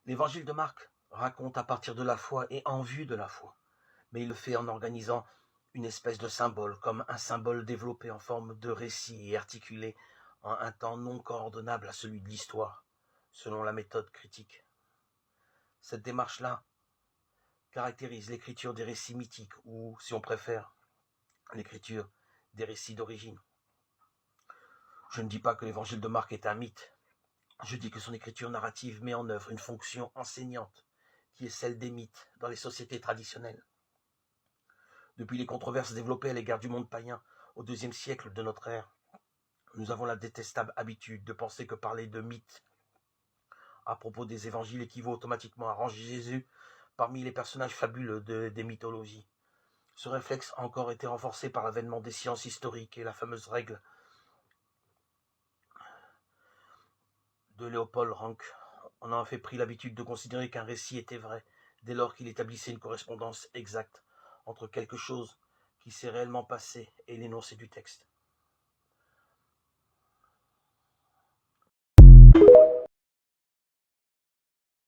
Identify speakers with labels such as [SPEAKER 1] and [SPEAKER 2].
[SPEAKER 1] L'évangile de Marc raconte à partir de la foi et en vue de la foi, mais il le fait en organisant une espèce de symbole, comme un symbole développé en forme de récit et articulé en un temps non coordonnable à celui de l'histoire, selon la méthode critique. Cette démarche-là caractérise l'écriture des récits mythiques, ou, si on préfère, l'écriture des récits d'origine. Je ne dis pas que l'évangile de Marc est un mythe, je dis que son écriture narrative met en œuvre une fonction enseignante, qui est celle des mythes dans les sociétés traditionnelles. Depuis les controverses développées à l'égard du monde païen au IIe siècle de notre ère, nous avons la détestable habitude de penser que parler de mythes à propos des évangiles équivaut automatiquement à ranger Jésus parmi les personnages fabuleux des mythologies. Ce réflexe a encore été renforcé par l'avènement des sciences historiques et la fameuse règle de Léopold Ranke. On a en fait pris l'habitude de considérer qu'un récit était vrai, dès lors qu'il établissait une correspondance exacte entre quelque chose qui s'est réellement passé et l'énoncé du texte.